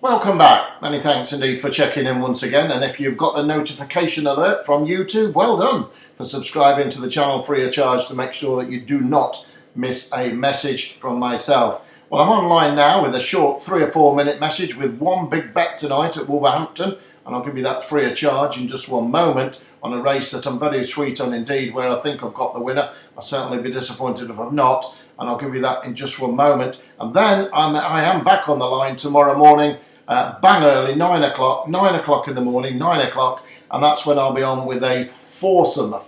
Welcome back. Many thanks indeed for checking in once again, and if you've got the notification alert from YouTube, well done for subscribing to the channel free of charge to make sure that you do not miss a message from myself. Well, I'm online now with a short 3 or 4 minute message with one big bet tonight at Wolverhampton, and I'll give you that free of charge in just one moment on a race that I'm very sweet on indeed, where I think I've got the winner. I'll certainly be disappointed if I've not, and I'll give you that in just one moment. And then I am back on the line tomorrow morning, bang early, 9 o'clock in the morning, 9 o'clock, and that's when I'll be on with a fourfold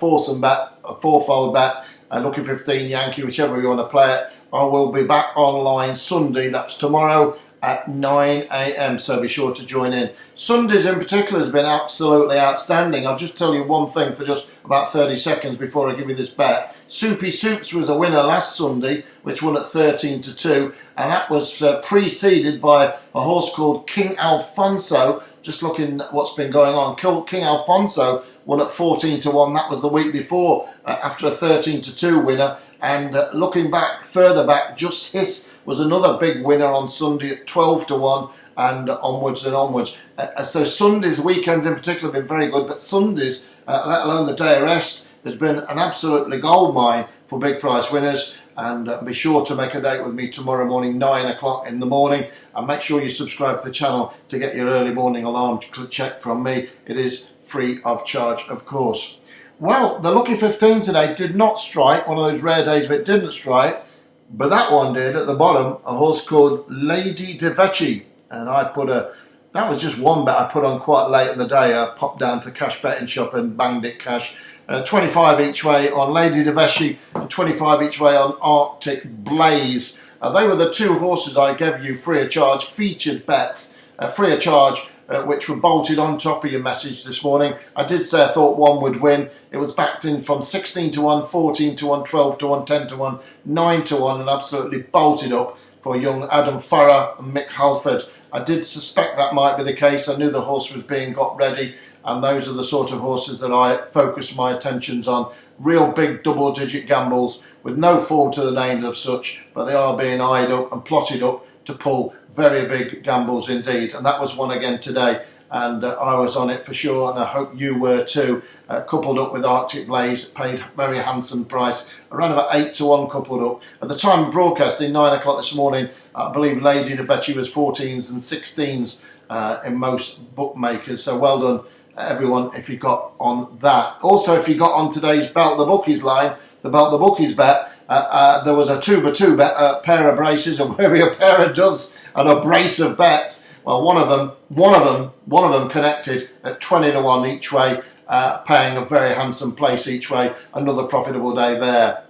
bet, Lucky 15 Yankee, whichever you want to play it. I will be back online Sunday, that's tomorrow, at 9 AM, so be sure to join in. Sundays in particular has been absolutely outstanding. I'll just tell you one thing for just about 30 seconds before I give you this bet. Soupy Soups was a winner last Sunday, which won at 13-2, and that was preceded by a horse called King Alfonso. Just looking at what's been going on, King Alfonso won at 14-1. That was the week before, after a 13-2 winner. And looking back, further back, Just Hiss was another big winner on Sunday at 12-1, and onwards and onwards. So Sundays, weekends in particular, have been very good, but Sundays, let alone the day of rest, has been an absolutely goldmine for big price winners. And be sure to make a date with me tomorrow morning, 9 o'clock in the morning, and make sure you subscribe to the channel to get your early morning alarm check from me. It is free of charge, of course. Well, the Lucky 15 today did not strike, one of those rare days where it didn't strike, but that one did at the bottom, a horse called Lady Devecchi, and that was just one bet I put on quite late in the day. I popped down to the cash betting shop and banged it cash. 25 each way on Lady Devecchi and 25 each way on Arctic Blaze. They were the two horses I gave you free of charge, featured bets, free of charge, which were bolted on top of your message this morning. I did say I thought one would win. It was backed in from 16-1, 14-1, 12-1, 10-1, 9-1, and absolutely bolted up for young Adam Farrar and Mick Halford. I did suspect that might be the case. I knew the horse was being got ready, and those are the sort of horses that I focus my attentions on. Real big double-digit gambles with no form to the name of such, but they are being eyed up and plotted up to pull very big gambles indeed. And that was one again today, and I was on it for sure, and I hope you were too. Coupled up with Arctic Blaze, paid a very handsome price, around about 8-1 coupled up. At the time of broadcasting, 9 o'clock this morning, I believe Lady Devecchi was 14s and 16s in most bookmakers, so well done everyone if you got on that. Also, if you got on today's Belt the Bookies line, the Belt the Bookies bet, there was a 2-for-2 bet, a pair of braces, or maybe a pair of doves and a brace of bets. Well, one of them connected at 20-1 each way, paying a very handsome place each way. Another profitable day there.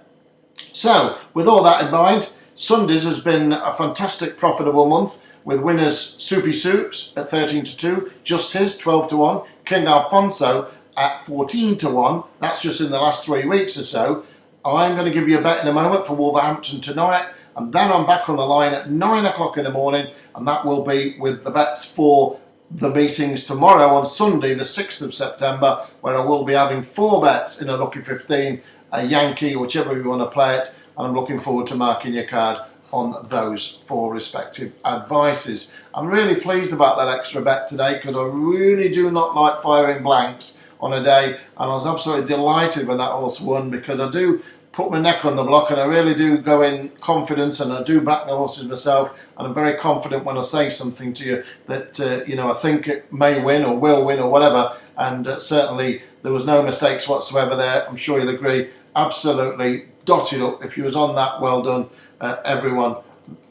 So, with all that in mind, Sundays has been a fantastic profitable month, with winners Soupy Soups at 13-2, Just His 12-1, King Alfonso at 14-1. That's just in the last 3 weeks or so. I'm going to give you a bet in a moment for Wolverhampton tonight, and then I'm back on the line at 9 o'clock in the morning, and that will be with the bets for the meetings tomorrow on Sunday, the 6th of September, where I will be having 4 bets in a Lucky 15, a Yankee, whichever you want to play it, and I'm looking forward to marking your card on those 4 respective advices. I'm really pleased about that extra bet today, because I really do not like firing blanks on a day, and I was absolutely delighted when that horse won, because I do put my neck on the block and I really do go in confidence, and I do back the horses myself, and I'm very confident when I say something to you that I think it may win or will win or whatever, and certainly there was no mistakes whatsoever there. I'm sure you'll agree. Absolutely dotted up. If you was on that, well done everyone.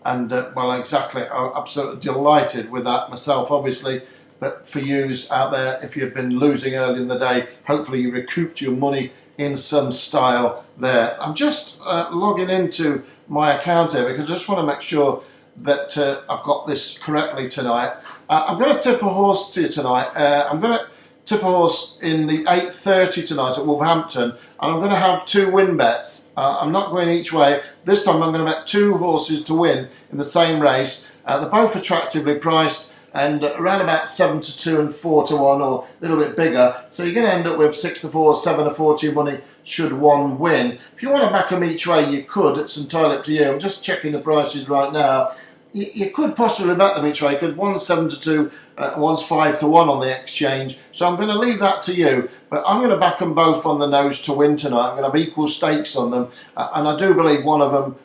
And well, exactly, I'm absolutely delighted with that myself, obviously. But for yous out there, if you've been losing early in the day, hopefully you recouped your money in some style there. I'm just logging into my account here, because I just want to make sure that I've got this correctly tonight. I'm going to tip a horse to you tonight. I'm going to tip a horse in the 8:30 tonight at Wolverhampton, and I'm going to have 2 win bets. I'm not going each way. This time I'm going to bet 2 horses to win in the same race. They're both attractively priced, and around about 7-2 and 4-1, or a little bit bigger. So you're going to end up with 6-4, 7-4 to your money should one win. If you want to back them each way, you could. It's entirely up to you. I'm just checking the prices right now. you could possibly bet them each way, because one's 7-2, one's 5-1 on the exchange. So I'm going to leave that to you, but I'm going to back them both on the nose to win tonight. I'm going to have equal stakes on them, and I do believe one of them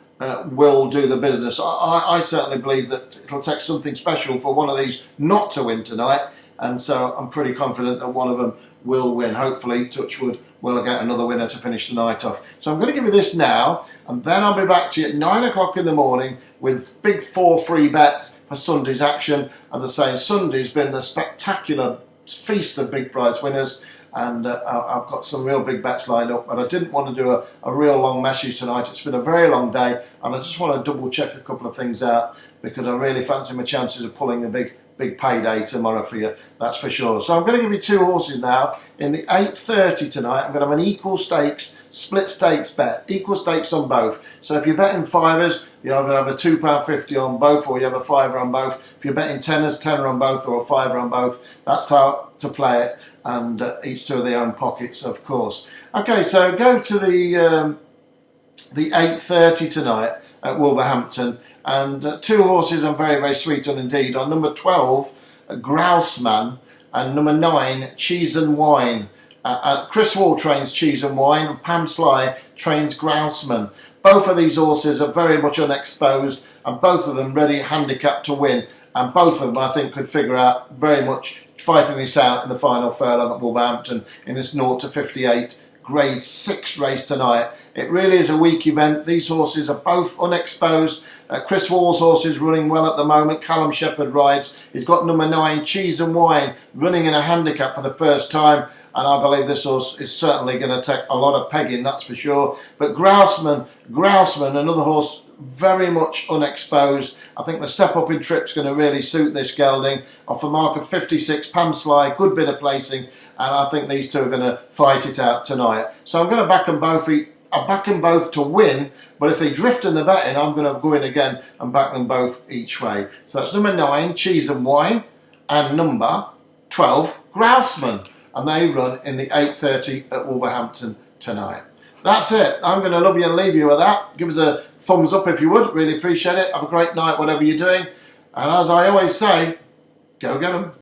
will do the business. I certainly believe that it'll take something special for one of these not to win tonight, and so I'm pretty confident that one of them will win. Hopefully, touch wood, we'll get another winner to finish the night off. So I'm going to give you this now, and then I'll be back to you at 9 o'clock in the morning with big 4 free bets for Sunday's action. As I say, Sunday's been a spectacular feast of big prize winners, and I've got some real big bets lined up, but I didn't want to do a real long message tonight. It's been a very long day, and I just want to double check a couple of things out, because I really fancy my chances of pulling a big payday tomorrow for you, that's for sure. So I'm going to give you 2 horses now. In the 8:30 tonight, I'm going to have an equal stakes, split stakes bet, equal stakes on both. So if you're betting fivers, you either have a £2.50 on both, or you have a fiver on both. If you're betting tenors, tenner on both, or a fiver on both. That's how to play it, and each to their own pockets, of course. Okay, so go to the 8:30 tonight at Wolverhampton. And 2 horses are very, very sweet on indeed. On number 12, Grouseman, and number 9, Cheese and Wine. Chris Wall trains Cheese and Wine, and Pam Sly trains Grouseman. Both of these horses are very much unexposed, and both of them ready handicap to win. And both of them, I think, could figure out very much fighting this out in the final furlong at Wolverhampton in this 0-58 Grade 6 race tonight. It really is a weak event. These horses are both unexposed. Chris Wall's horse is running well at the moment. Callum Shepherd rides. He's got number 9, Cheese and Wine, running in a handicap for the first time. And I believe this horse is certainly going to take a lot of pegging, that's for sure. But Grouseman, another horse very much unexposed. I think the step up in trip's going to really suit this gelding. Off a mark of 56, Pam Sly, good bit of placing, and I think these two are going to fight it out tonight. So I'm going to back them both. I back them both to win, but if they drift in the betting, I'm going to go in again and back them both each way. So that's number 9, Cheese and Wine, and number 12, Grouseman, and they run in the 8:30 at Wolverhampton tonight. That's it. I'm going to love you and leave you with that. Give us a thumbs up if you would. Really appreciate it. Have a great night, whatever you're doing. And as I always say, go get 'em.